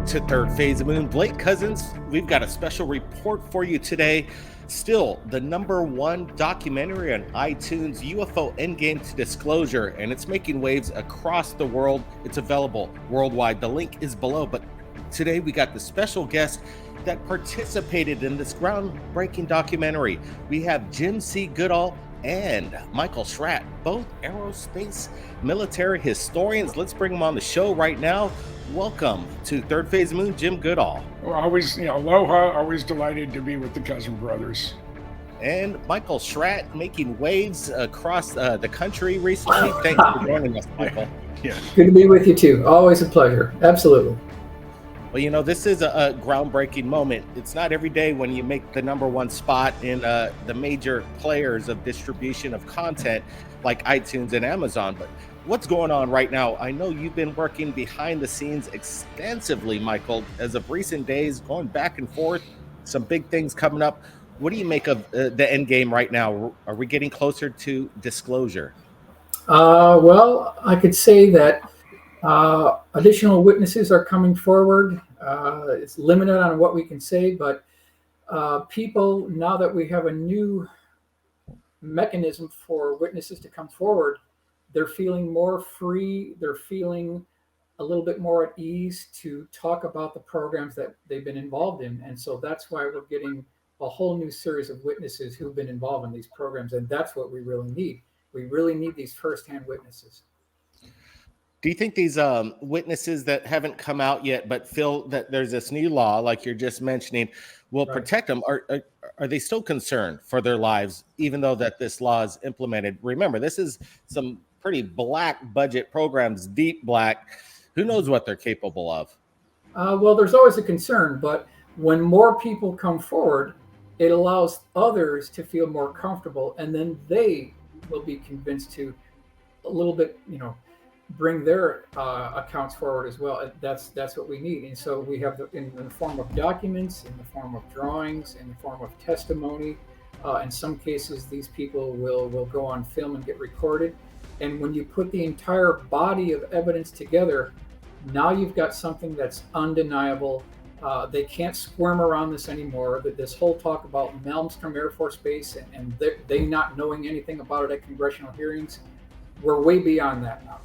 to Third Phase of Moon. Blake Cousins, we've got a special report for you today. Still the #1 documentary on iTunes, UFO End Game to Disclosure, and it's making waves across the world. It's available worldwide. The link is below, but today we got the special guest that participated in this groundbreaking documentary. We have Jim C. Goodall and Michael Schret, both aerospace military historians. Let's bring them on the show right now. Welcome to Third Phase of Moon, Jim Goodall. Well, always, aloha, always delighted to be with the Cousin Brothers. And Michael Schret, making waves across the country recently. Thanks for joining us, Michael. Yeah. Good to be with you too. Always a pleasure. Absolutely. Well, this is a groundbreaking moment. It's not every day when you make the #1 spot in the major players of distribution of content like iTunes and Amazon. But what's going on right now? I know you've been working behind the scenes extensively, Michael, as of recent days, going back and forth, some big things coming up. What do you make of the end game right now? Are we getting closer to disclosure? Well, I could say that additional witnesses are coming forward. It's limited on what we can say, but people, now that we have a new mechanism for witnesses to come forward, they're feeling more free. They're feeling a little bit more at ease to talk about the programs that they've been involved in. And so that's why we're getting a whole new series of witnesses who've been involved in these programs. And that's what we really need. We really need these firsthand witnesses. Do you think these witnesses that haven't come out yet, but feel that there's this new law, like you're just mentioning, will protect them? Are they still concerned for their lives, even though that this law is implemented? Remember, this is some pretty black budget programs, deep black. Who knows what they're capable of? Well, there's always a concern, but when more people come forward, it allows others to feel more comfortable, and then they will be convinced to a little bit, bring their accounts forward as well. That's what we need. And so we have in the form of documents, in the form of drawings, in the form of testimony. In some cases, these people will go on film and get recorded. And when you put the entire body of evidence together, now you've got something that's undeniable. They can't squirm around this anymore. This whole talk about Malmstrom Air Force Base and they not knowing anything about it at congressional hearings, we're way beyond that now.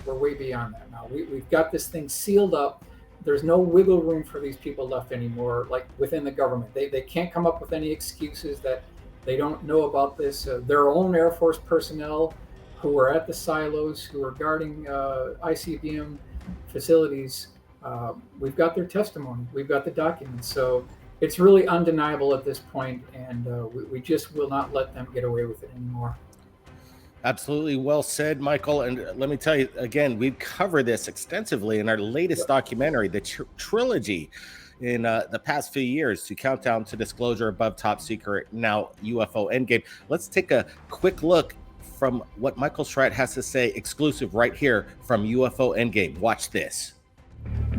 We've got this thing sealed up. There's no wiggle room for these people left anymore, like within the government. They can't come up with any excuses that they don't know about this. Their own Air Force personnel who are at the silos, who are guarding ICBM facilities, we've got their testimony. We've got the documents. So it's really undeniable at this point, and we just will not let them get away with it anymore. Absolutely well said, Michael. And let me tell you, again, we've covered this extensively in our latest documentary, the trilogy in the past few years, to Countdown to Disclosure, Above Top Secret, now UFO End Game. Let's take a quick look from what Michael Schret has to say, exclusive right here from UFO End Game. Watch this.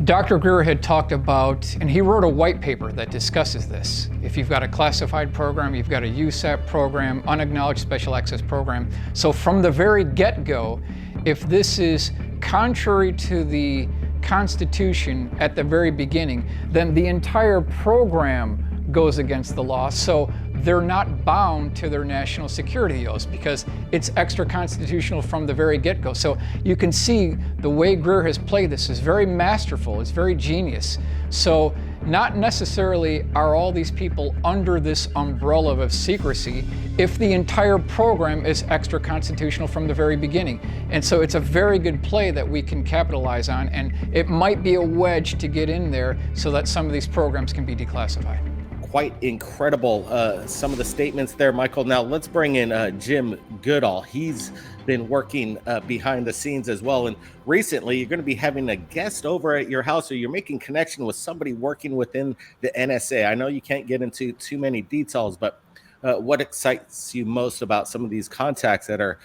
Dr. Greer had talked about, and he wrote a white paper that discusses this. If you've got a classified program, you've got a USAP program, unacknowledged special access program. So from the very get-go, if this is contrary to the Constitution at the very beginning, then the entire program goes against the law. So they're not bound to their national security oaths because it's extra constitutional from the very get-go. So you can see the way Greer has played this is very masterful, it's very genius. So not necessarily are all these people under this umbrella of secrecy if the entire program is extra constitutional from the very beginning. And so it's a very good play that we can capitalize on, and it might be a wedge to get in there so that some of these programs can be declassified. Quite incredible, some of the statements there, Michael. Now let's bring in Jim Goodall. He's been working behind the scenes as well. And recently you're going to be having a guest over at your house, or you're making connection with somebody working within the NSA. I know you can't get into too many details, but what excites you most about some of these contacts that are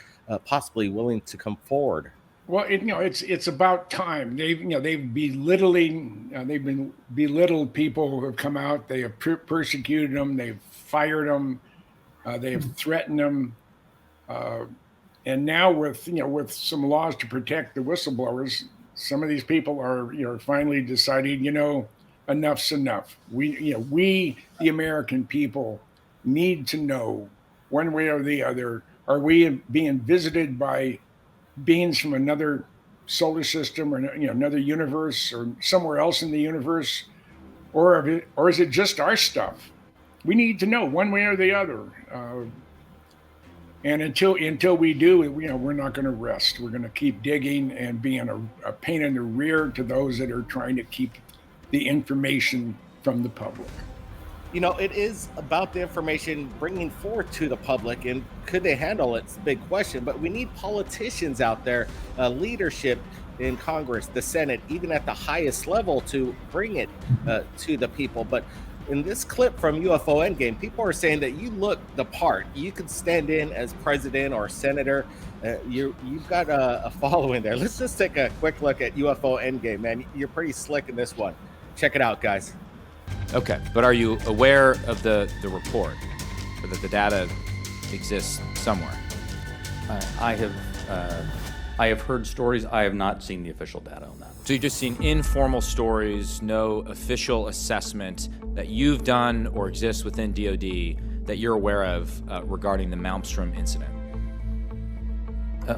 possibly willing to come forward? Well, it's about time. They've been belittled people who have come out. They have persecuted them. They've fired them. They have threatened them. And now with some laws to protect the whistleblowers, some of these people are finally deciding, enough's enough. We, the American people, need to know one way or the other, are we being visited by beings from another solar system, or another universe, or somewhere else in the universe, or is it just our stuff? We need to know one way or the other. And until we do, we're not going to rest. We're going to keep digging and being a pain in the rear to those that are trying to keep the information from the public. It is about the information bringing forth to the public, and could they handle it? It's a big question, but we need politicians out there, leadership in Congress, the Senate, even at the highest level, to bring it to the people. But in this clip from UFO End Game, people are saying that you look the part. You could stand in as president or senator. You've got a following there. Let's just take a quick look at UFO End Game, man. You're pretty slick in this one. Check it out, guys. Okay, but are you aware of the report, or that the data exists somewhere? I have heard stories. I have not seen the official data on that. So you've just seen informal stories, no official assessment that you've done or exists within DoD that you're aware of regarding the Malmstrom incident?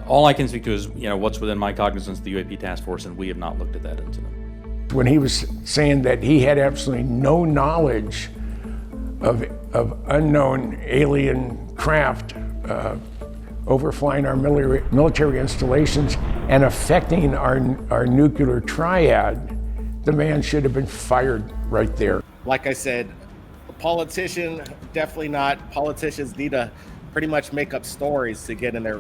All I can speak to is what's within my cognizance, the UAP task force, and we have not looked at that incident. When he was saying that he had absolutely no knowledge of unknown alien craft overflying our military installations and affecting our nuclear triad, the man should have been fired right there. Like I said, a politician, definitely not. Politicians need to pretty much make up stories to get in their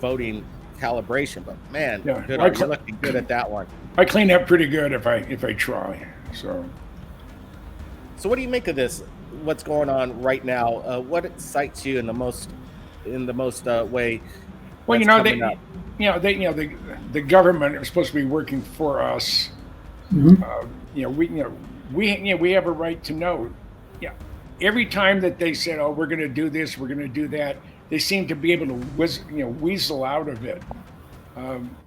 voting calibration. But man, Yeah, Goodall, you're looking good at that one. I clean up pretty good if I try. So what do you make of this? What's going on right now? What excites you in the most way? Well, the government is supposed to be working for us. Mm-hmm. We have a right to know. Yeah, every time that they said, "Oh, we're going to do this, we're going to do that," they seem to be able to weasel out of it.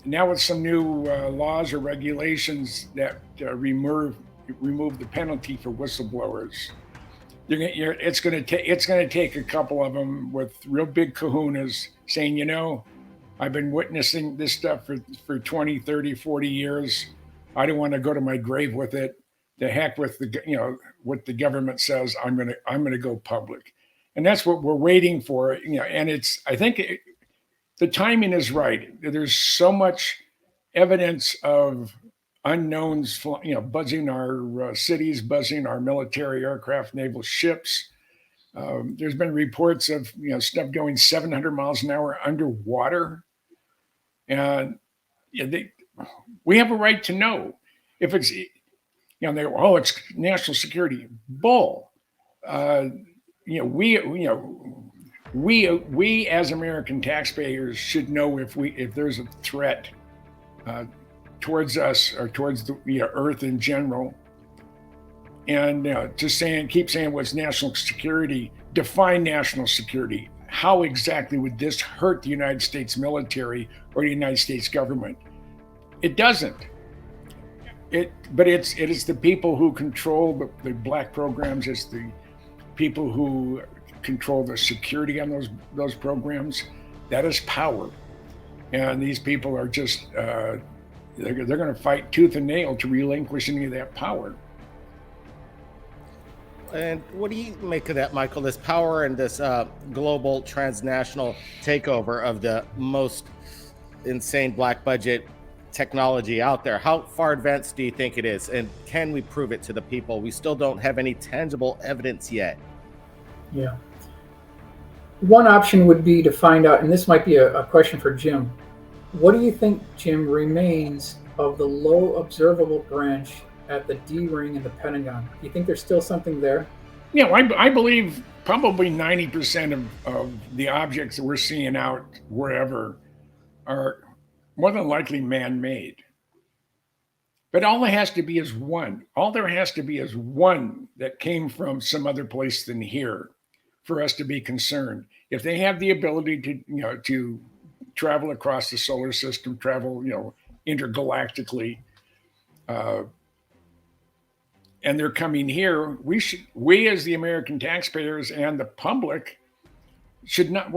Now with some new laws or regulations that remove the penalty for whistleblowers, it's going to take a couple of them with real big kahunas saying, I've been witnessing this stuff for 20, 30, 40 years. I don't want to go to my grave with it. The heck with what the government says. I'm going to go public, and that's what we're waiting for. And I think the timing is right. There's so much evidence of unknowns, buzzing our cities, buzzing our military aircraft, naval ships. There's been reports of stuff going 700 miles an hour underwater, and we have a right to know. If it's it's national security. Bull. We as American taxpayers should know if there's a threat towards us or towards the Earth in general. And keep saying what's national security. Define national security. How exactly would this hurt the United States military or the United States government? It doesn't. But it is the people who control the black programs. It's the people who control the security on those programs. That is power, and these people are just they're going to fight tooth and nail to relinquish any of that power. And what do you make of that, Michael? This power and this global transnational takeover of the most insane black budget technology out there. How far advanced do you think it is? And can we prove it to the people? We still don't have any tangible evidence yet. Yeah. One option would be to find out, and this might be a question for Jim. What do you think, Jim, remains of the low observable branch at the D ring in the Pentagon? Do you think there's still something there? Yeah, I believe probably 90% of the objects that we're seeing out wherever are more than likely man-made. But all there has to be is one. All there has to be is one that came from some other place than here for us to be concerned. If they have the ability to travel across the solar system, travel intergalactically, and they're coming here, we as the American taxpayers and the public should not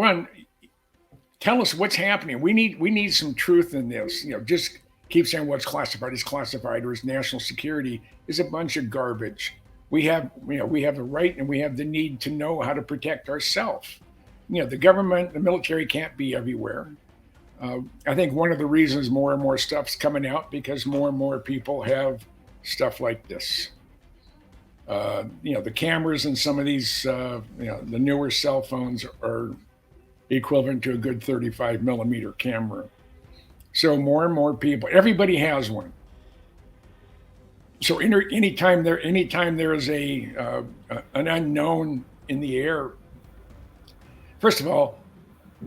tell us what's happening. We need some truth in this. Just keep saying what's classified is classified or is national security is a bunch of garbage. We have the right and we have the need to know how to protect ourselves. The government, the military can't be everywhere. I think one of the reasons more and more stuff's coming out because more and more people have stuff like this. The cameras in some of these, the newer cell phones are equivalent to a good 35 millimeter camera. So more and more people, everybody has one. So anytime there is an unknown in the air, first of all,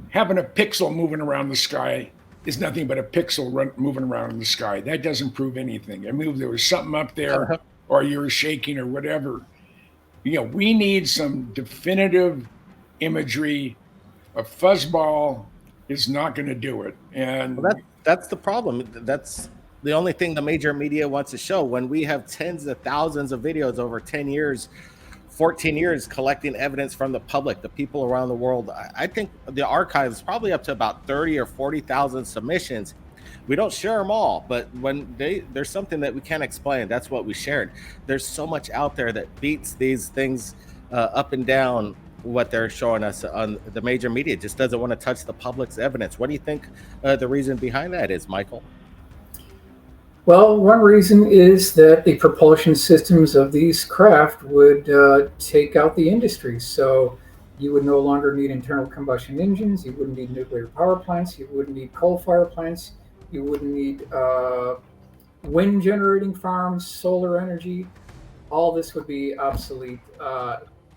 having a pixel moving around the sky is nothing but a pixel moving around in the sky. That doesn't prove anything. There was something up there, or you were shaking, or whatever. We need some definitive imagery. A fuzzball is not going to do it. And that's the problem. That's the only thing the major media wants to show. When we have tens of thousands of videos over 10 years, 14 years collecting evidence from the public, the people around the world. I think the archive is probably up to about 30 or 40,000 submissions. We don't share them all, but when there's something that we can't explain, that's what we shared. There's so much out there that beats these things up and down what they're showing us on the major media. Just doesn't want to touch the public's evidence. What do you think the reason behind that is, Michael? Well, one reason is that the propulsion systems of these craft would take out the industry. So you would no longer need internal combustion engines. You wouldn't need nuclear power plants. You wouldn't need coal fire plants. You wouldn't need wind generating farms, solar energy. All this would be obsolete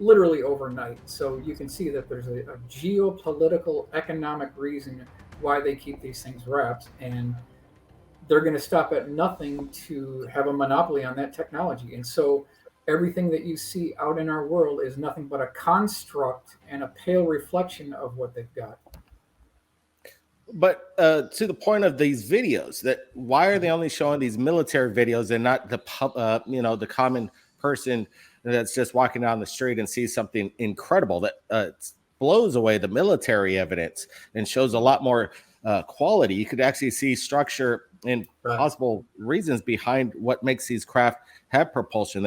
literally overnight. So you can see that there's a geopolitical, economic reason why they keep these things wrapped. And they're going to stop at nothing to have a monopoly on that technology. And so everything that you see out in our world is nothing but a construct and a pale reflection of what they've got. But to the point of these videos, that why are they only showing these military videos and not the the common person that's just walking down the street and sees something incredible that blows away the military evidence and shows a lot more quality? You could actually see structure and possible reasons behind what makes these craft have propulsion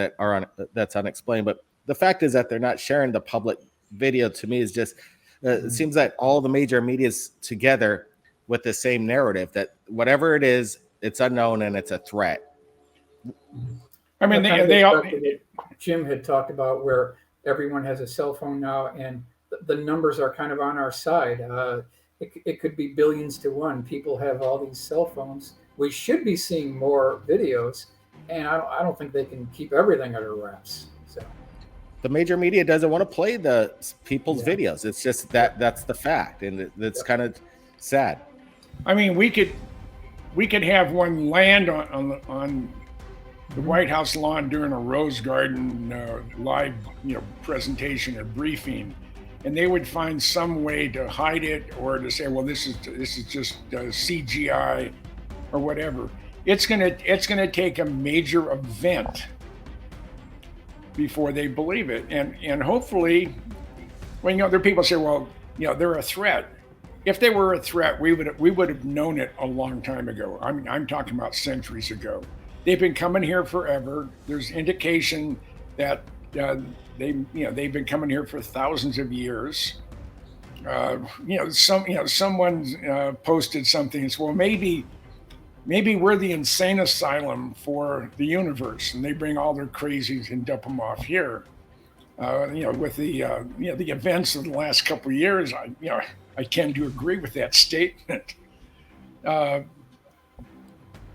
that's unexplained. But the fact is that they're not sharing the public video. To me, is just it seems that all the major media's together with the same narrative that whatever it is, it's unknown and it's a threat. I mean, Jim had talked about where everyone has a cell phone now, and the numbers are kind of on our side. It could be billions to one. People have all these cell phones. We should be seeing more videos, and I don't think they can keep everything under wraps. So the major media doesn't want to play the people's videos. It's just that's the fact, and it's kind of sad. I mean, we could have one land on the White House lawn during a Rose Garden live presentation or briefing, and they would find some way to hide it or to say, well, this is just CGI or whatever. It's gonna take a major event before they believe it, and hopefully, well, there are people say, well, they're a threat. If they were a threat, we would have known it a long time ago. I'm talking about centuries ago. They've been coming here forever. There's indication that they've been coming here for thousands of years. Someone posted something and said, well, maybe we're the insane asylum for the universe, and they bring all their crazies and dump them off here. With the events of the last couple of years, I tend to agree with that statement.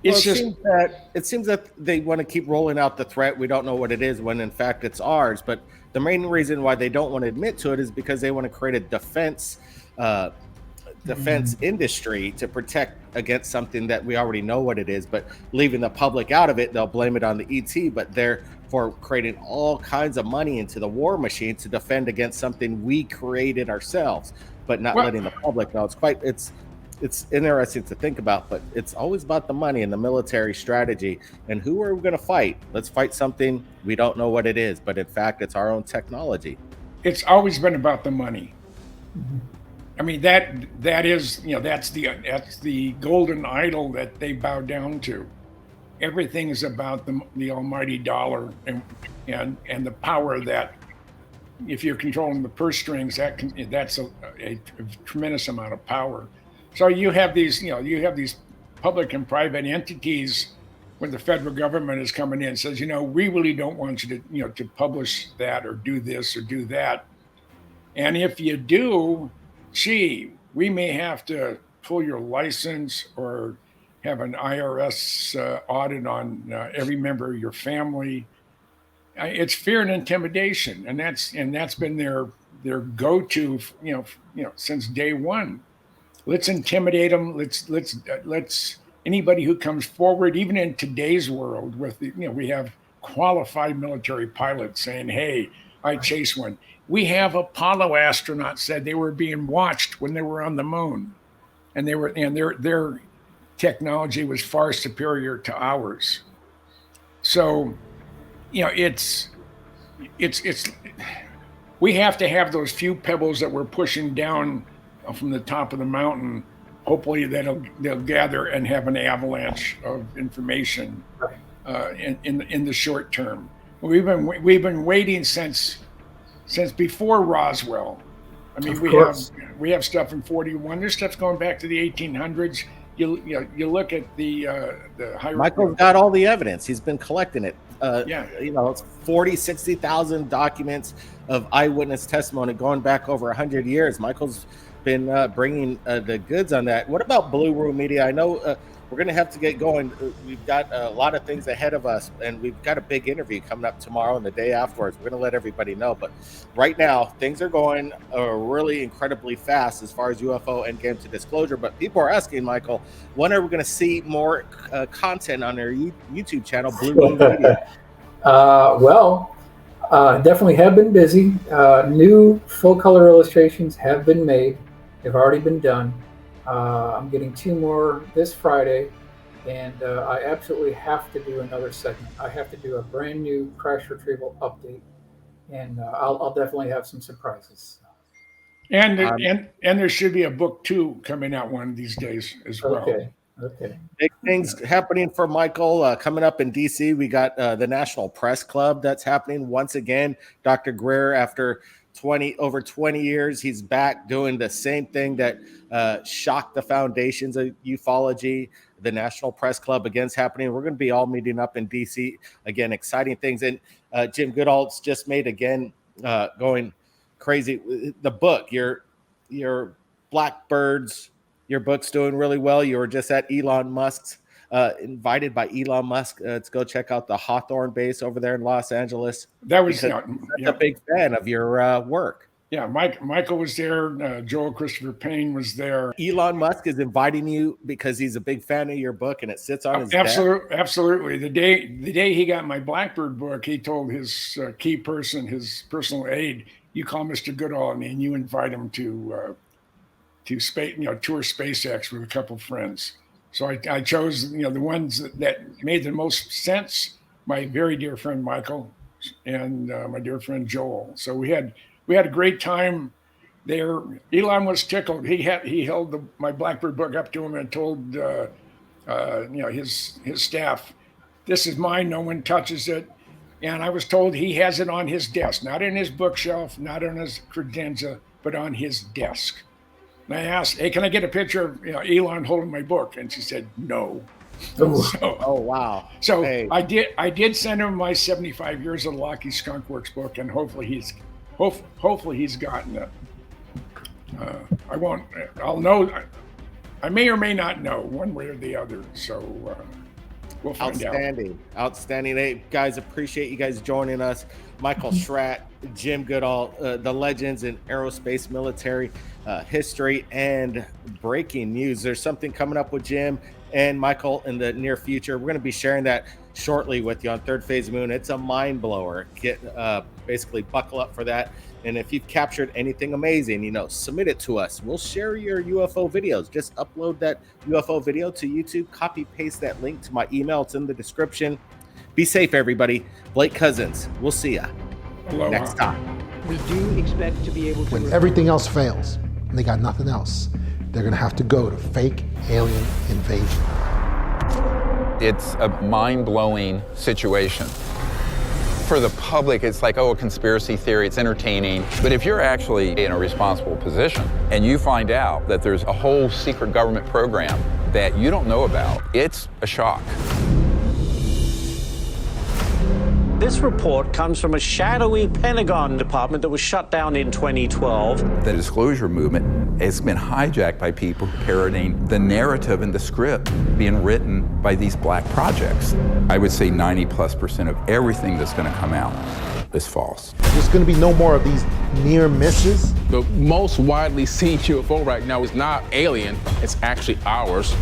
It seems that they want to keep rolling out the threat. We don't know what it is when in fact it's ours. But the main reason why they don't want to admit to it is because they want to create a defense industry to protect against something that we already know what it is. But leaving the public out of it, they'll blame it on the ET. But they're for creating all kinds of money into the war machine to defend against something we created ourselves, but not letting the public know. it's interesting to think about, but it's always about the money and the military strategy. And who are we going to fight? Let's fight something we don't know what it is, but in fact, it's our own technology. It's always been about the money. I mean, that is, that's the golden idol that they bow down to. Everything is about the almighty dollar and the power that, if you're controlling the purse strings, that's a tremendous amount of power. So you have these public and private entities when the federal government is coming in and says, we really don't want you to, to publish that or do this or do that. And if you do, we may have to pull your license or have an IRS audit on every member of your family. It's fear and intimidation, and that's been their go-to, since day one. Let's intimidate them. Let's anybody who comes forward, even in today's world, with we have qualified military pilots saying, "Hey, I chased one." We have Apollo astronauts said they were being watched when they were on the moon, and their technology was far superior to ours. So, it's we have to have those few pebbles that we're pushing down from the top of the mountain. Hopefully they'll gather and have an avalanche of information in the short term. We've been waiting since before Roswell. I mean, we have stuff in 41. There's stuff going back to the 1800s. You look at the hierarchy. Michael's got all the evidence. He's been collecting it. It's 60,000 documents of eyewitness testimony going back over 100 years. Michael's been bringing the goods on that. What about Blue Room Media? I know we're going to have to get going. We've got a lot of things ahead of us, and we've got a big interview coming up tomorrow and the day afterwards. We're going to let everybody know. But right now, things are going really incredibly fast as far as UFO End Game to disclosure. But people are asking, Michael, when are we going to see more content on their YouTube channel, Blue Room Media? Definitely have been busy. New full-color illustrations have been made. They've already been done. I'm getting 2 more this Friday, and I absolutely have to do another segment. I have to do a brand new crash retrieval update, and I'll definitely have some surprises. And there should be a book 2 coming out one of these days as well. Okay. Big things happening for Michael coming up in DC. We got the National Press Club that's happening once again. Dr. Greer, after over 20 years, he's back doing the same thing that shocked the foundations of ufology. The National Press Club again's happening. We're going to be all meeting up in DC again. Exciting things. And Jim Goodall's just made again going crazy. The book, your Blackbirds. Your book's doing really well. You were just at Elon Musk's, invited by Elon Musk to go check out the Hawthorne base over there in Los Angeles. That was a big fan of your work. Yeah, Michael was there. Joel Christopher Payne was there. Elon Musk is inviting you because he's a big fan of your book, and it sits on his desk. Absolutely. The day he got my Blackbird book, he told his key person, his personal aide, "You call Mr. Goodall and you invite him to space, tour SpaceX with a couple of friends." So I chose, the ones that made the most sense. My very dear friend Michael and my dear friend Joel. So we had a great time there. Elon was tickled. He held my Blackbird book up to him and told his staff, "This is mine. No one touches it." And I was told he has it on his desk, not in his bookshelf, not on his credenza, but on his desk. And I asked, "Hey, can I get a picture of Elon holding my book?" And she said, "No." Oh wow! So hey. I did send him my 75 Years of the Lockheed Skunk Works book, and hopefully he's gotten it. I won't. I'll know. I may or may not know one way or the other. So we'll find out. Outstanding. Hey guys, appreciate you guys joining us. Michael Schret, Jim Goodall, the legends in aerospace military history and breaking news. There's something coming up with Jim and Michael in the near future. We're going to be sharing that shortly with you on Third Phase Moon. It's a mind blower. Get basically buckle up for that. And if you've captured anything amazing, submit it to us. We'll share your UFO videos. Just upload that UFO video to YouTube, copy paste that link to my email. It's in the description. Be safe, everybody. Blake Cousins, we'll see ya next time. We do expect to be able to... When everything else fails and they got nothing else, they're gonna have to go to fake alien invasion. It's a mind-blowing situation. For the public, it's like, oh, a conspiracy theory, it's entertaining. But if you're actually in a responsible position and you find out that there's a whole secret government program that you don't know about, it's a shock. This report comes from a shadowy Pentagon department that was shut down in 2012. The disclosure movement has been hijacked by people parroting the narrative and the script being written by these black projects. I would say 90+% of everything that's going to come out is false. There's gonna be no more of these near misses. The most widely seen UFO right now is not alien, it's actually ours.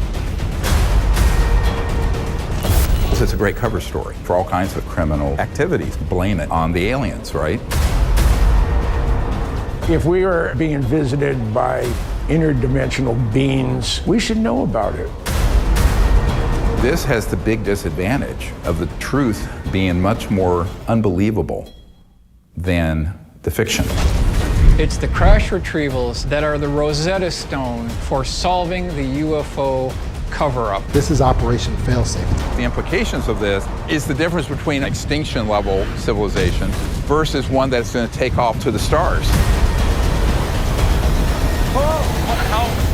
It's a great cover story for all kinds of criminal activities. Blame it on the aliens, right? If we are being visited by interdimensional beings, we should know about it. This has the big disadvantage of the truth being much more unbelievable than the fiction. It's the crash retrievals that are the Rosetta Stone for solving the UFO cover-up. This is Operation Failsafe. The implications of this is the difference between extinction level civilization versus one that's going to take off to the stars. Oh, what the hell?